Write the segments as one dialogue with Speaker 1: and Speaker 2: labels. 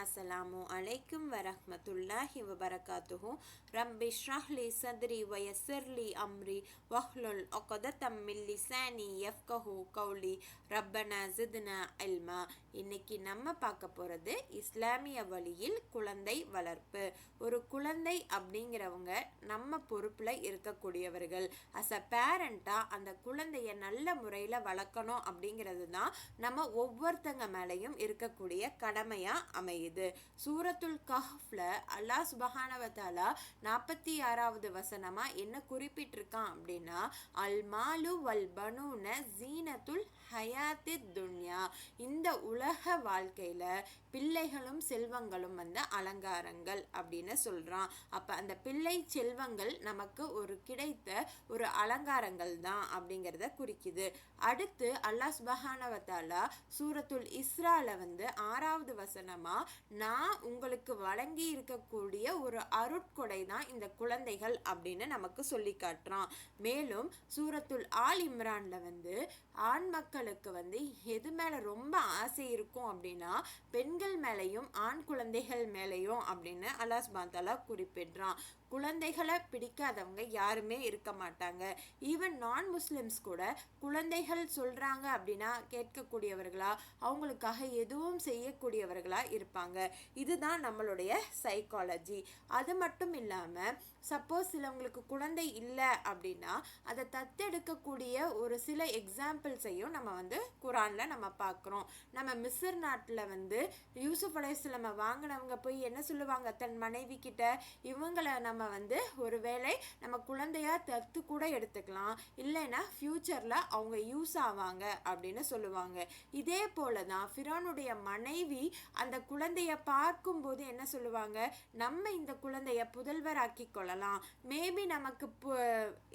Speaker 1: அஸ்ஸலாமு அலைக்கும் வரஹ்மத்துல்லாஹி வபரகாத்துஹு. ரப்பி ஷ்ரஹ் லி சத்ரி வ யஸ்ஸிர் லி அம்ரி வஹ்லுல் உக்தத்தம் மின் லிசானி யஃப்கஹு கௌலி. ரப்பனா ஸித்னா இல்மா. இன்னைக்கு நம்ம பார்க்க போகிறது இஸ்லாமிய வழியில் குழந்தை வளர்ப்பு. ஒரு குழந்தை அப்படிங்கிறவங்க நம்ம பொறுப்பில் இருக்கக்கூடியவர்கள். அஸ் அ பேரண்ட்டாக அந்த குழந்தைய நல்ல முறையில் வளர்க்கணும் அப்படிங்கிறது தான் நம்ம ஒவ்வொருத்தங்க மேலேயும் இருக்கக்கூடிய கடமையாக அமையுது. சூரத்துல் கஹ்ஃப்ல அல்லாஹ் சுப்ஹானஹு வ தஆலா 46வது வசனமா என்ன குறிப்பிட்டிருக்கான் அப்படின்னா, அல் மாலு வல் பனூன ஜீனத்துல் ஹயாத்தித் துன்யா. இந்த உலக வாழ்க்கையில பிள்ளைகளும் செல்வங்களும் அலங்காரங்கள் அப்படின்னு சொல்றான். அப்ப அந்த பிள்ளை செல்வங்கள் நமக்கு ஒரு கிடைத்த ஒரு அலங்காரங்கள் தான் அப்படிங்கிறத குறிக்குது. அடுத்து அல்லாஹ் சுப்ஹானஹு வ தஆலா சூரத்துல் இஸ்ரால 6வது வசனமா, நான் உங்களுக்கு வழங்கி இருக்கக்கூடிய ஒரு அருட்கொடை தான் இந்த குழந்தைகள் அப்படின்னு நமக்கு சொல்லி காட்டுறான். மேலும் சூரத்துல் ஆல் இம்ரான்ல ஆண் மக்களுக்கு எது மேல ரொம்ப ஆசை இருக்கும் அப்படின்னா பெண்கள் மேலையும் ஆண் குழந்தைகள் மேலையும் அப்படின்னு அல்லாஹ் சுப்ஹானஹு வ தஆலா குறிப்பிடுறான். குழந்தைகளை பிடிக்காதவங்க யாருமே இருக்க மாட்டாங்க. ஈவன் நான் முஸ்லிம்ஸ் கூட குழந்தைகள் சொல்றாங்க அப்படின்னா கேட்கக்கூடியவர்களா, அவங்களுக்காக எதுவும் செய்யக்கூடியவர்களா இருப்பாங்க. இதுதான் நம்மளுடைய சைக்காலஜி. அது மட்டும் இல்லாமல் சப்போஸ் சிலவங்களுக்கு குழந்தை இல்லை அப்படின்னா அதை தத்தெடுக்கக்கூடிய ஒரு சில எக்ஸாம்பிள்ஸையும் நம்ம குரானில் நம்ம பார்க்குறோம். நம்ம மிஸ்ர் நாட்டில் யூசுப் அலைஹிஸ்ஸலாமை வாங்கினவங்க போய் என்ன சொல்லுவாங்க தன் மனைவி கிட்ட, இவங்களை நம்ம ஒரு வேளை நம்ம குழந்தையா தத்து கூட எடுத்துக்கலாம், இல்லைன்னா ஃபியூச்சரில் அவங்க யூஸ் ஆவாங்க அப்படின்னு சொல்லுவாங்க. இதே போல தான் ஃபிரௌனுடைய மனைவி அந்த குழந்தைய பார்க்கும்போது என்ன சொல்லுவாங்க, நம்ம இந்த குழந்தைய புதல்வராக்கி கொள்ளலாம், மேபி நமக்கு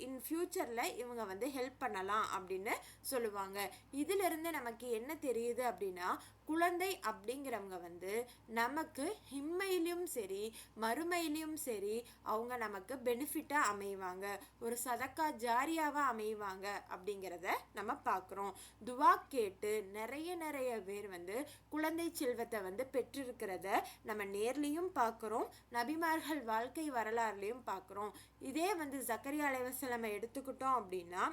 Speaker 1: இன் ஃபியூச்சரில் இவங்க ஹெல்ப் பண்ணலாம் அப்படின்னு சொல்லுவாங்க. இதிலிருந்து நமக்கு என்ன தெரியுது அப்படின்னா, குழந்தை அப்படிங்கிறவங்க நமக்கு இம்மையிலும் சரி மறுமையிலும் சரி அவங்க நமக்கு பெனிஃபிட்டாக அமைவாங்க, ஒரு சதக்கா ஜாரியாவாக அமைவாங்க அப்படிங்கிறத நம்ம பார்க்குறோம். துவா கேட்டு நிறைய பேர் குழந்தை செல்வத்தை பெற்றிருக்கிறத நம்ம நேர்லையும் பார்க்குறோம், நபிமார்கள் வாழ்க்கை வரலாறுலையும் பார்க்குறோம். இதே ஜக்கரியா அலைஹிஸ்ஸலாமை எடுத்துக்கிட்டோம் அப்படின்னா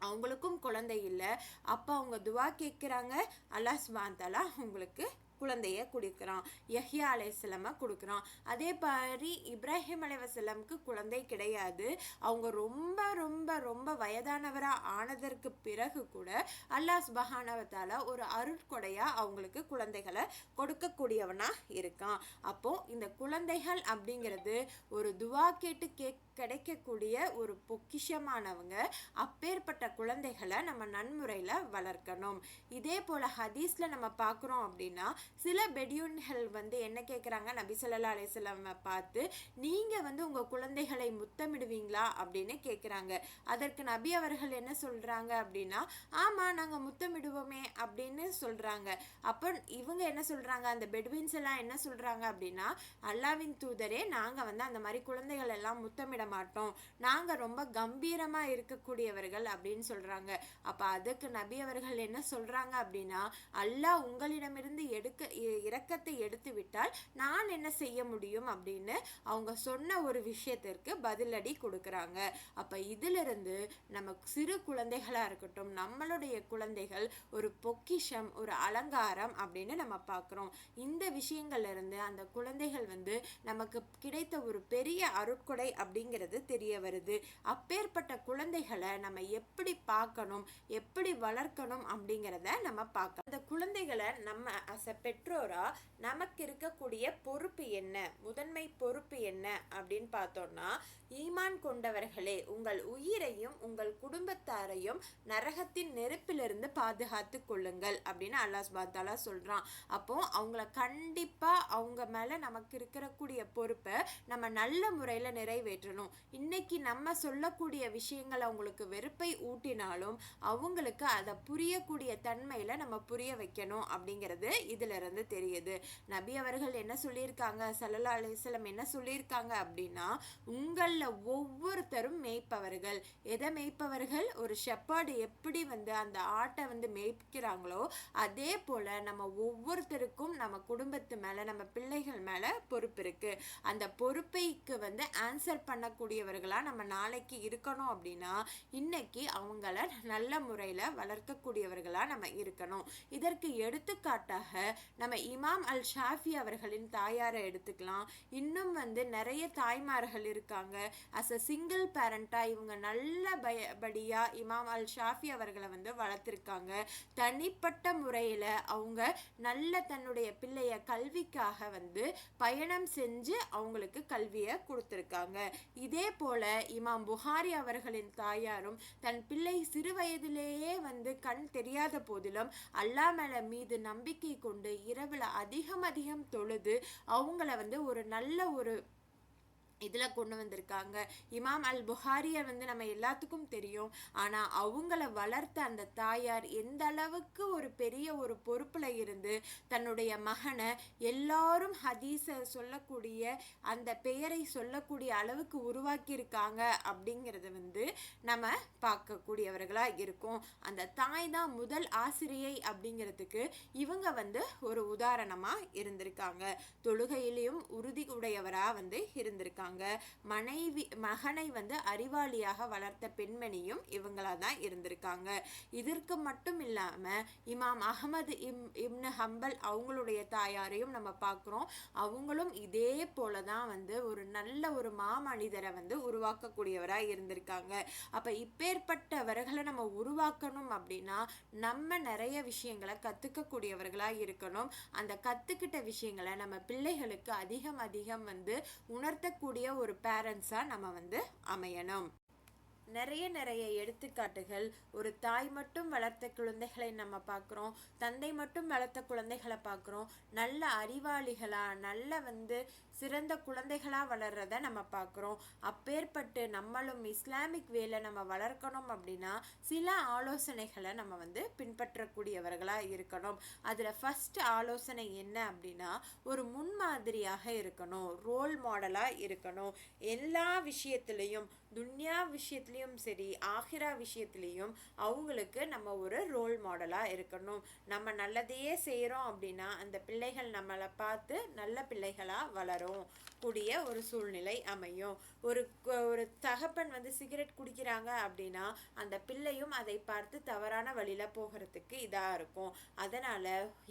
Speaker 1: அவங்களுக்கும் குழந்தை இல்லை. அப்போ அவங்க துவா கேட்குறாங்க, அல்லாஹ் சுப்ஹானஹு வ தஆலா உங்களுக்கு குழந்தைய கொடுக்குறான், யஹ்யா அலைஹிஸ்ஸலாமை கொடுக்குறான். அதே மாதிரி இப்ராஹிம் அலைஹிஸ்ஸலாமுக்கு குழந்தை கிடையாது. அவங்க ரொம்ப ரொம்ப ரொம்ப வயதானவராக ஆனதற்கு பிறகு கூட அல்லாஹ் சுப்ஹானஹு வ தஆலா ஒரு அருட்கொடையாக அவங்களுக்கு குழந்தைகளை கொடுக்கக்கூடியவனா இருக்கான். அப்போ இந்த குழந்தைகள் அப்படிங்கிறது ஒரு துவா கேட்டு கிடைக்கக்கூடிய ஒரு பொக்கிஷமானவங்க. அப்பேற்பட்ட குழந்தைகளை நம்ம நன்முறையில் வளர்க்கணும். இதே போல் ஹதீஸில் நம்ம பார்க்குறோம் அப்படின்னா சில பெடியூன்கள் என்ன கேட்குறாங்க, நபி ஸல்லல்லாஹு அலைஹி வஸல்லம் பார்த்து, நீங்கள் உங்கள் குழந்தைகளை முத்தமிடுவீங்களா அப்படின்னு கேட்குறாங்க. அதற்கு நபி அவர்கள் என்ன சொல்கிறாங்க அப்படின்னா, ஆமாம் நாங்கள் முத்தமிடுவோமே அப்படின்னு சொல்கிறாங்க. அப்போ இவங்க என்ன சொல்கிறாங்க, அந்த பெடுவின்ஸ் எல்லாம் என்ன சொல்கிறாங்க அப்படின்னா, அல்லாஹ்வின் தூதரே நாங்கள் அந்த மாதிரி குழந்தைகள் எல்லாம் முத்தமிட மாட்டோம், நாங்கள் ரொம்ப கம்பீரமாக இருக்கக்கூடியவர்கள் அப்படின்னு சொல்கிறாங்க. அப்போ அதுக்கு நபி அவர்கள் என்ன சொல்கிறாங்க அப்படின்னா, அல்லாஹ் உங்களிடமிருந்து இரக்கத்தை எடுத்து விட்டால் நான் என்ன செய்ய முடியும் அப்படின்னு அவங்க சொன்ன ஒரு விஷயத்திற்கு பதிலடி கொடுக்குறாங்க. அப்போ இதிலிருந்து நம்ம சிறு குழந்தைகளாக இருக்கட்டும், நம்மளுடைய குழந்தைகள் ஒரு பொக்கிஷம், ஒரு அலங்காரம் அப்படின்னு நம்ம பார்க்குறோம். இந்த விஷயங்கள்ல இருந்து அந்த குழந்தைகள் நமக்கு கிடைத்த ஒரு பெரிய அருட்கொடை அப்படிங்கிறது தெரிய வருது. அப்பேற்பட்ட குழந்தைகளை நம்ம எப்படி பார்க்கணும், எப்படி வளர்க்கணும் அப்படிங்கிறத நம்ம பார்க்கலாம். அந்த குழந்தைகளை நம்ம அஸ் அ பெற்றோரா நமக்கு இருக்கக்கூடிய பொறுப்பு என்ன, முதன்மை பொறுப்பு என்ன அப்படின்னு பார்த்தோம்னா, ஈமான் கொண்டவர்களே உங்கள் உயிரையும் உங்கள் குடும்பத்தாரையும் நரகத்தின் நெருப்பிலிருந்து பாதுகாத்து கொள்ளுங்கள் அப்படின்னு அல்லாஹ் சுப்ஹானஹு வ தஆலா சொல்றான். அப்போ அவங்கள கண்டிப்பா அவங்க மேல நமக்கு இருக்கக்கூடிய பொறுப்பை நம்ம நல்ல முறையில் நிறைவேற்றணும். இன்னைக்கு நம்ம சொல்லக்கூடிய விஷயங்கள் அவங்களுக்கு வெறுப்பை ஊட்டினாலும் அவங்களுக்கு அதை புரியக்கூடிய தன்மையில் நம்ம புரிய வைக்கணும் அப்படிங்கிறது இதுல இருந்து தெரியுது. நபி அவர்கள் என்ன சொல்லியிருக்காங்க, ஸல்லல்லாஹு அலைஹி வஸல்லம் என்ன சொல்லியிருக்காங்க அப்படின்னா, உங்களில் ஒவ்வொருத்தரும் மேய்ப்பவர்கள். எதை மேய்ப்பவர்கள்? ஒரு ஷெப்பர்டு எப்படி வந்து அந்த ஆட்டை வந்து மேய்க்கிறாங்களோ அதே போல் நம்ம ஒவ்வொருத்தருக்கும் நம்ம குடும்பத்து மேலே, நம்ம பிள்ளைகள் மேலே பொறுப்பு இருக்குது. அந்த பொறுப்பைக்கு வந்து ஆன்சர் பண்ணக்கூடியவர்களாக நம்ம நாளைக்கு இருக்கணும் அப்படின்னா இன்னைக்கு அவங்கள நல்ல முறையில் வளர்க்கக்கூடியவர்களாக நம்ம இருக்கணும். இதற்கு எடுத்துக்காட்டாக நம்ம இமாம் அல் ஷாஃபி அவர்களின் தாயாரை எடுத்துக்கலாம். இன்னும் வந்து நிறைய தாய்மார்கள் இருக்காங்க. அஸ் அ சிங்கிள் பேரண்டாக இவங்க நல்லபடியாக இமாம் அல் ஷாஃபி அவர்களை வந்து வளர்த்துருக்காங்க. தனிப்பட்ட முறையில் அவங்க நல்ல தன்னுடைய பிள்ளைய கல்விக்காக வந்து பயணம் செஞ்சு அவங்களுக்கு கல்வியை கொடுத்துருக்காங்க. இதே போல் இமாம் புகாரி அவர்களின் தாயாரும் தன் பிள்ளை சிறு வயதிலேயே வந்து கண் தெரியாத போதிலும் அல்லாஹ் மேல மீது நம்பிக்கை கொண்டு இரவில் அதிகம் தொழுது அவங்கள வந்து ஒரு நல்ல ஒரு இதில் கொண்டு வந்திருக்காங்க. இமாம் அல் புகாரியை வந்து நம்ம எல்லாத்துக்கும் தெரியும். ஆனால் அவங்கள வளர்த்த அந்த தாயார் எந்த அளவுக்கு ஒரு பெரிய ஒரு பொறுப்பில் இருந்து தன்னுடைய மகனை எல்லாரும் ஹதீஸை சொல்லக்கூடிய அந்த பெயரை சொல்லக்கூடிய அளவுக்கு உருவாக்கியிருக்காங்க அப்படிங்கிறத வந்து நம்ம பார்க்கக்கூடியவர்களாக இருக்கும். அந்த தாய் தான் முதல் ஆசிரியை அப்படிங்கிறதுக்கு இவங்க வந்து ஒரு உதாரணமாக இருந்திருக்காங்க. தொழுகையிலையும் உறுதி உடையவராக வந்து இருந்திருக்காங்க. மகனை வந்து அறிவாளியாக வளர்த்த பெண்மணியும் இவங்களா தான் இருந்திருக்காங்க. இதற்கு மட்டும் இல்லாம இமாம் அஹமது இப்னு ஹம்பல் அவங்களுடைய தாயாரையும் நம்ம பார்க்குறோம். அவங்களும் இதே போலதான் வந்து ஒரு நல்ல ஒரு மாமனிதரை வந்து உருவாக்கக்கூடியவராக இருந்திருக்காங்க. அப்ப இப்பேற்பட்டவர்களை நம்ம உருவாக்கணும் அப்படின்னா நம்ம நிறைய விஷயங்களை கத்துக்கக்கூடியவர்களாக இருக்கணும். அந்த கத்துக்கிட்ட விஷயங்களை நம்ம பிள்ளைகளுக்கு அதிகம் வந்து உணர்த்தக்கூடிய ஒரு பேரண்ட்ஸாக நம்ம வந்து அமையணும். நிறைய எடுத்துக்காட்டுகள். ஒரு தாய் மட்டும் வளர்த்த குழந்தைகளை நம்ம பார்க்குறோம், தந்தை மட்டும் வளர்த்த குழந்தைகளை பார்க்குறோம். நல்ல அறிவாளிகளாக நல்ல வந்து சிறந்த குழந்தைகளாக வளர்றத நம்ம பார்க்குறோம். அப்பேற்பட்டு நம்மளும் இஸ்லாமிக் வேலை நம்ம வளர்க்கணும் அப்படின்னா சில ஆலோசனைகளை நம்ம வந்து பின்பற்றக்கூடியவர்களாக இருக்கணும். அதில் ஃபர்ஸ்ட் ஆலோசனை என்ன அப்படின்னா ஒரு முன்மாதிரியாக இருக்கணும், ரோல் மாடலாக இருக்கணும். எல்லா விஷயத்துலையும், துன்யா விஷயத்துலையும் சரி ஆகிரா விஷயத்துலையும் அவங்களுக்கு நம்ம ஒரு ரோல் மாடலாக இருக்கணும். நம்ம நல்லதையே செய்கிறோம் அப்படின்னா அந்த பிள்ளைகள் நம்மளை பார்த்து நல்ல பிள்ளைகளாக வளரும் கூடிய ஒரு சூழ்நிலை அமையும். ஒரு தகப்பன் வந்து சிகரெட் குடிக்கிறாங்க அப்படின்னா அந்த பிள்ளையும் அதை பார்த்து தவறான வழியில போகிறதுக்கு இதாக இருக்கும். அதனால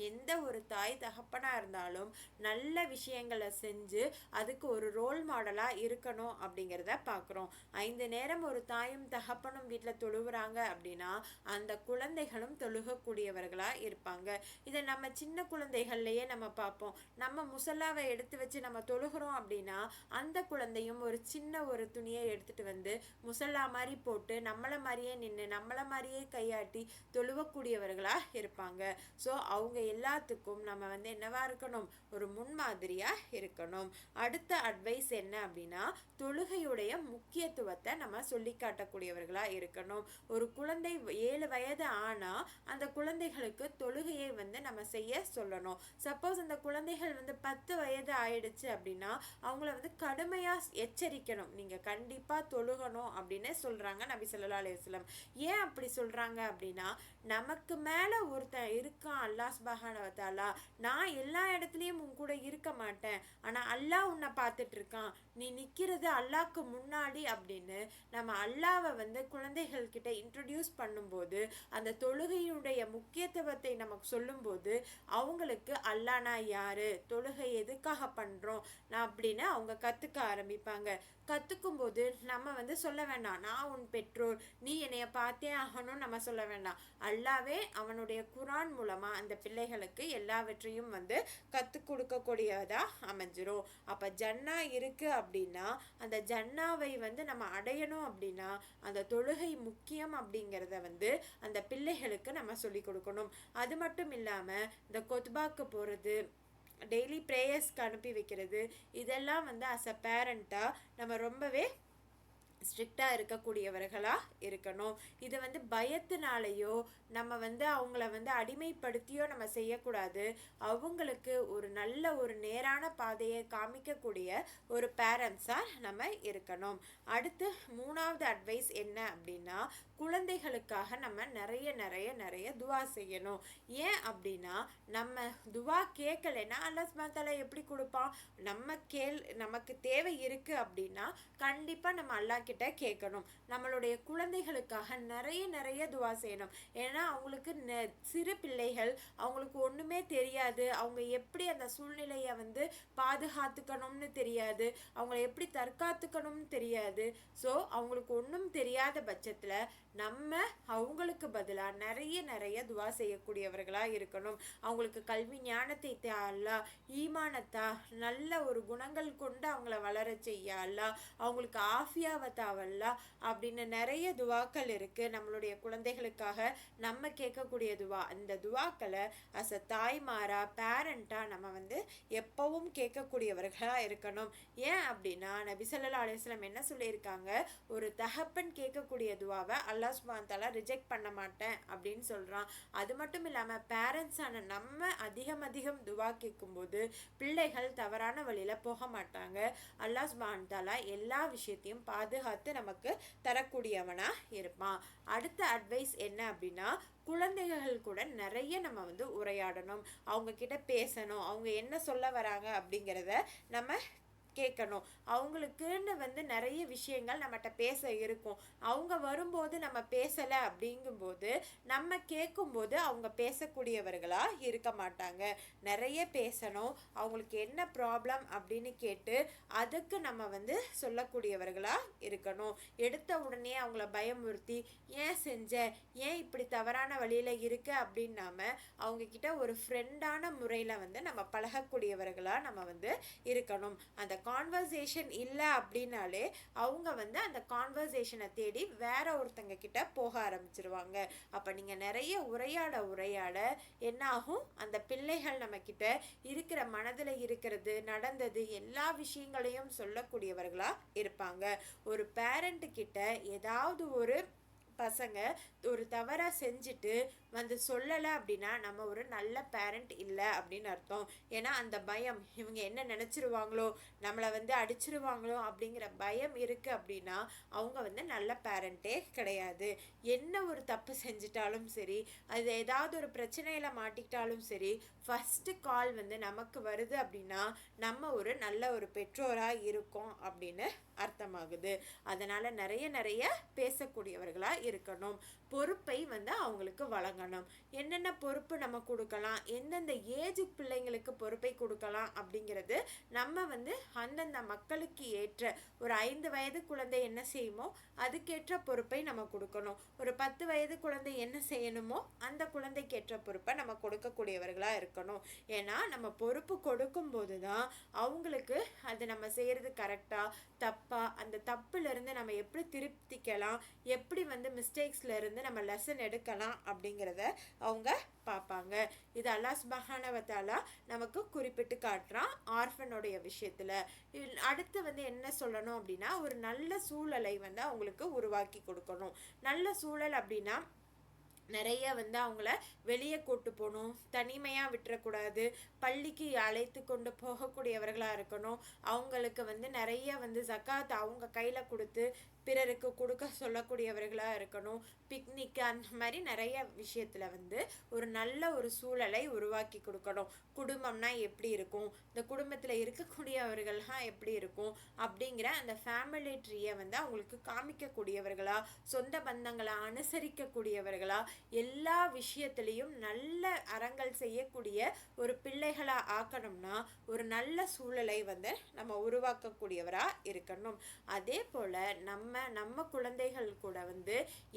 Speaker 1: எந்த ஒரு தாய் தகப்பனாக இருந்தாலும் நல்ல விஷயங்களை செஞ்சு அதுக்கு ஒரு ரோல் மாடலாக இருக்கணும் அப்படிங்கிறத பார்க்குறோம். 5 நேரம் ஒரு தாயும் தகப்பனும் வீட்டில் தொழுகிறாங்க அப்படின்னா அந்த குழந்தைகளும் தொழுகக்கூடியவர்களாக இருப்பாங்க. இதை நம்ம சின்ன குழந்தைகள்லையே நம்ம பார்ப்போம். நம்ம முசல்லாவை எடுத்து வச்சு நம்ம தொழுகிறோம் அப்படின்னா அந்த குழந்தையும் ஒரு சின்ன ஒரு துணியை எடுத்துட்டு வந்து முசல்லா மாதிரி போட்டு நம்மளை மாதிரியே நின்று நம்மளை மாதிரியே கையாட்டி தொழுவக்கூடியவர்களா இருப்பாங்க. ஸோ அவங்க எல்லாத்துக்கும் நம்ம வந்து என்னவா இருக்கணும், ஒரு முன்மாதிரியா இருக்கணும். அடுத்த அட்வைஸ் என்ன அப்படின்னா தொழுகையுடைய முக்கியத்துவத்தை நம்ம சொல்லி காட்டக்கூடியவர்களா இருக்கணும். ஒரு குழந்தை 7 வயது ஆனா அந்த குழந்தைகளுக்கு தொழுகையை வந்து நம்ம செய்ய சொல்லணும். சப்போஸ் அந்த குழந்தைகள் வந்து 10 வயது ஆயிடுச்சு அப்படின்னா அவங்கள வந்து கடுமையா எச்சரிக்கணும். நீங்க கண்டிப்பா தொழுகணும் அப்படின்னு சொல்றாங்க நபி ஸல்லல்லாஹு அலைஹி வஸல்லம். ஏன் அப்படி சொல்றாங்க அப்படின்னா நமக்கு மேல ஒருத்தன் இருக்கான், அல்லாஹ் சுப்ஹானஹு வ தஆலா. நான் எல்லா இடத்துலயும் உன் கூட இருக்க மாட்டேன், ஆனா அல்லாஹ் உன்னை பார்த்துட்டு இருக்கான், நீ நிக்கிறது அல்லாஹ்க்கு முன்னாடி அப்படின்னு நம்ம அல்லாஹ்வை வந்து குழந்தைகள் கிட்ட இன்ட்ரடியூஸ் பண்ணும்போது அந்த தொழுகையுடைய முக்கியத்துவத்தை நமக்கு சொல்லும்போது அவங்களுக்கு அல்லாஹ்னா யாரு, தொழுகை எதுக்காக பண்றோம் அப்படின்னு அவங்க கத்துக்க ஆரம்பிப்பாங்க. கத்துக்கும் போது நம்ம வந்து சொல்ல வேண்டாம் நான் உன் பெற்றோர், நீ என்னைய பார்த்தே ஆகணும்னு நம்ம சொல்ல வேண்டாம். அல்லாவே அவனுடைய குரான் மூலமா அந்த பிள்ளைகளுக்கு எல்லாவற்றையும் வந்து கற்றுக் கொடுக்கக்கூடியதா அமைஞ்சிரும். அப்ப ஜன்னா இருக்கு அப்படின்னா அந்த ஜன்னாவை வந்து நம்ம அடையணும் அப்படின்னா அந்த தொழுகை முக்கியம் அப்படிங்கிறத வந்து அந்த பிள்ளைகளுக்கு நம்ம சொல்லி கொடுக்கணும். அது மட்டும் இல்லாம இந்த கொத்பாக்கு போறது, டெய்லி ப்ரேயர்ஸ்க்கு அனுப்பி வைக்கிறது, இதெல்லாம் வந்து அஸ் அ பேரண்ட்டாக நம்ம ரொம்பவே ஸ்ட்ரிக்டாக இருக்கக்கூடியவர்களாக இருக்கணும். இது வந்து பயத்தினாலேயோ நம்ம வந்து அவங்கள வந்து அடிமைப்படுத்தியோ நம்ம செய்யக்கூடாது. அவங்களுக்கு ஒரு நல்ல ஒரு நேரான பாதையை காமிக்கக்கூடிய ஒரு பேரண்ட்ஸாக நம்ம இருக்கணும். அடுத்து 3வது அட்வைஸ் என்ன அப்படின்னா, குழந்தைகளுக்காக நம்ம நிறைய நிறைய நிறைய துவா செய்யணும். ஏன் அப்படின்னா, நம்ம துவா கேட்கலைன்னா அல்லாஹ் சுப்ஹானஹு வ தஆலா எப்படி கொடுப்பான்? நமக்கு தேவை இருக்குது அப்படின்னா கண்டிப்பாக நம்ம அல்லாஹ் கிட்ட கேட்கணும். நம்மளுடைய குழந்தைகளுக்காக நிறைய நிறைய துவா செய்யணும். ஏன்னா அவங்களுக்கு சிறு பிள்ளைகள், அவங்களுக்கு ஒன்றுமே தெரியாது. அவங்க எப்படி அந்த சூழ்நிலையை வந்து பாதுகாத்துக்கணும்னு தெரியாது, அவங்கள எப்படி தற்காத்துக்கணும்னு தெரியாது. ஸோ அவங்களுக்கு ஒன்றும் தெரியாத பட்சத்தில் நம்ம அவங்களுக்கு பதிலாக நிறைய நிறைய துவா செய்யக்கூடியவர்களாக இருக்கணும். அவங்களுக்கு கல்வி ஞானத்தை அல்லா, ஈமானத்தா, நல்ல ஒரு குணங்கள் கொண்டு அவங்கள வளர செய்ய அல்லா, அவங்களுக்கு ஆஃபியாவை தாவல்லா அப்படின்னு நிறைய துவாக்கள் இருக்குது. நம்மளுடைய குழந்தைகளுக்காக நம்ம கேட்கக்கூடிய துவா, அந்த துவாக்களை அஸ் அ தாய்மாரா பேரண்ட்டாக நம்ம வந்து எப்பவும் கேட்கக்கூடியவர்களாக இருக்கணும். ஏன் அப்படின்னா நபி ஸல்லல்லாஹு அலைஹி வஸல்லம் என்ன சொல்லியிருக்காங்க, ஒரு தகப்பன் கேட்கக்கூடிய துவாவை அல்லாஹ் சுப்ஹானஹு வ தஆலா ரிஜெக்ட் பண்ண மாட்டேன் அப்படின்னு சொல்கிறான். அது மட்டும் இல்லாமல் பேரண்ட்ஸான நம்ம அதிகம் அதிகம் துவா கேட்கும்போது பிள்ளைகள் தவறான வழியில் போக மாட்டாங்க. அல்லாஹ் சுப்ஹானஹு வ தஆலா எல்லா விஷயத்தையும் பாதுகாத்து நமக்கு தரக்கூடியவனா இருப்பான். அடுத்த அட்வைஸ் என்ன அப்படின்னா, குழந்தைகள் கூட நிறைய நம்ம வந்து உரையாடணும், அவங்க கிட்ட பேசணும், அவங்க என்ன சொல்ல வராங்க அப்படிங்கிறத நம்ம கேட்கணும். அவங்களுக்குன்னு வந்து நிறைய விஷயங்கள் நம்மகிட்ட பேச இருக்கும். அவங்க வரும்போது நம்ம பேசலை அப்படிங்கும்போது நம்ம கேட்கும்போது அவங்க பேசக்கூடியவர்களாக இருக்க மாட்டாங்க. நிறைய பேசணும், அவங்களுக்கு என்ன ப்ராப்ளம் அப்படின்னு கேட்டு அதுக்கு நம்ம வந்து சொல்லக்கூடியவர்களாக இருக்கணும். எடுத்த உடனே அவங்கள பயமுறுத்தி ஏன் செஞ்ச, ஏன் இப்படி தவறான வழியில் இருக்க அப்படின்னாம அவங்கக்கிட்ட ஒரு ஃப்ரெண்டான முறையில் வந்து நம்ம பழகக்கூடியவர்களாக நம்ம வந்து இருக்கணும். அந்த கான்வர்சேஷன் இல்லை அப்படின்னாலே அவங்க வந்து அந்த கான்வர்சேஷனை தேடி வேற ஒருத்தங்க கிட்ட போக ஆரம்பிச்சிருவாங்க. அப்போ நீங்கள் நிறைய உரையாட என்ன ஆகும், அந்த பிள்ளைகள் நம்ம கிட்ட இருக்கிற மனதில் இருக்கிறது நடந்தது எல்லா விஷயங்களையும் சொல்லக்கூடியவர்களாக இருப்பாங்க. ஒரு பேரண்ட் கிட்ட ஏதாவது ஒரு பசங்க ஒரு தவறாக செஞ்சுட்டு வந்து சொல்லலை அப்படின்னா நம்ம ஒரு நல்ல பேரண்ட் இல்லை அப்படின்னு அர்த்தம். ஏன்னா அந்த பயம், இவங்க என்ன நினச்சிருவாங்களோ, நம்மளை வந்து அடிச்சிருவாங்களோ அப்படிங்கிற பயம் இருக்குது அப்படின்னா அவங்க வந்து நல்ல பேரண்ட்டே கிடையாது. என்ன ஒரு தப்பு செஞ்சிட்டாலும் சரி, அது ஏதாவது ஒரு பிரச்சனையில் மாட்டிக்கிட்டாலும் சரி, ஃபஸ்ட்டு கால் வந்து நமக்கு வருது அப்படின்னா நம்ம ஒரு நல்ல ஒரு பெற்றோராக இருக்கோம் அப்படின்னு அர்த்தமாகுது. அதனால் நிறைய நிறைய பேசக்கூடியவர்களாக இருக்கணும். பொறுப்பை வந்து அவங்களுக்கு வழங்கணும். என்னென்ன பொறுப்பு நம்ம கொடுக்கலாம், எந்தெந்த ஏஜுக்கு பிள்ளைங்களுக்கு பொறுப்பை கொடுக்கலாம் அப்படிங்கிறது நம்ம வந்து அந்தந்த மக்களுக்கு ஏற்ற ஒரு 5 வயது குழந்தை என்ன செய்யுமோ அதுக்கேற்ற பொறுப்பை நம்ம கொடுக்கணும். ஒரு 10 வயது குழந்தை என்ன செய்யணுமோ அந்த குழந்தைக்கு ஏற்ற பொறுப்பை நம்ம கொடுக்கக்கூடியவர்களாக இருக்கணும். ஏன்னா நம்ம பொறுப்பு கொடுக்கும்போது தான் அவங்களுக்கு அது நம்ம செய்கிறது கரெக்டாக தப்பா, அந்த தப்புலேருந்து நம்ம எப்படி திருப்திக்கலாம், எப்படி வந்து மிஸ்டேக்ஸ்லேருந்து நம்ம லெசன் எடுக்கலாம் அப்படிங்கிறத அவங்க பார்ப்பாங்க. இது அல்லாஹ் சுப்ஹானஹு வ தஆலா நமக்கு குறிப்பிட்டு காட்டுறான் ஆர்ஃபனுடைய விஷயத்தில். அடுத்து வந்து என்ன சொல்லணும் அப்படின்னா, ஒரு நல்ல சூழலை வந்து அவங்களுக்கு உருவாக்கி கொடுக்கணும். நல்ல சூழல் அப்படின்னா நிறைய வந்து அவங்கள வெளியே கூட்டு போகணும், தனிமையாக விட்டுறக்கூடாது, பள்ளிக்கு அழைத்து கொண்டு போகக்கூடியவர்களாக இருக்கணும். அவங்களுக்கு வந்து நிறைய வந்து ஜக்காத் அவங்க கையில் கொடுத்து பிறருக்கு கொடுக்க சொல்லக்கூடியவர்களாக இருக்கணும். பிக்னிக் அந்த மாதிரி நிறைய விஷயத்தில் வந்து ஒரு நல்ல ஒரு சூழலை உருவாக்கி கொடுக்கணும். குடும்பம்னா எப்படி இருக்கும், இந்த குடும்பத்தில் இருக்கக்கூடியவர்கள்லாம் எப்படி இருக்கும் அப்படிங்கிற அந்த ஃபேமிலி ட்ரீயை வந்து அவங்களுக்கு காமிக்கக்கூடியவர்களா, சொந்த பந்தங்களை அனுசரிக்கக்கூடியவர்களா, எல்லா விஷயத்துலேயும் நல்ல அறங்கள் செய்யக்கூடிய ஒரு பிள்ளைகளாக ஆக்கணும்னா ஒரு நல்ல சூழலை வந்து நம்ம உருவாக்கக்கூடியவராக இருக்கணும். அதே போல் நம்ம குழந்தைகள் கூட வந்து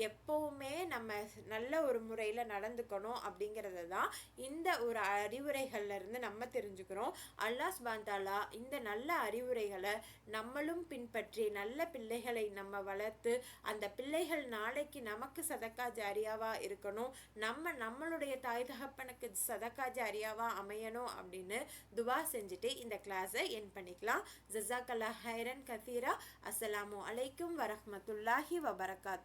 Speaker 1: எப்போவுமே நம்ம நல்ல ஒரு முறையில் நடந்துக்கணும் அப்படிங்கிறத தான் இந்த ஒரு அறிவுரைகள்ல இருந்து நம்ம தெரிஞ்சுக்கிறோம். அல்லாஹ் சுப்ஹானஹு தஆலா இந்த நல்ல அறிவுரைகளை நம்மளும் பின்பற்றி நல்ல பிள்ளைகளை நம்ம வளர்த்து அந்த பிள்ளைகள் நாளைக்கு நமக்கு சதக்கா ஜாரியாவா இருக்கணும், நம்மளுடைய தாய் தகப்பனுக்கு சதக்கா ஜாரியாவா அமையணும் அப்படின்னு துவா செஞ்சுட்டு இந்த கிளாஸை என் பண்ணிக்கலாம். ஜஸாக்கல்லாஹ் ஹைரன் கதீரா. அஸ்ஸலாமு அலைக்கும் வரஹ்மத்துல்லாஹி வபரகாத்.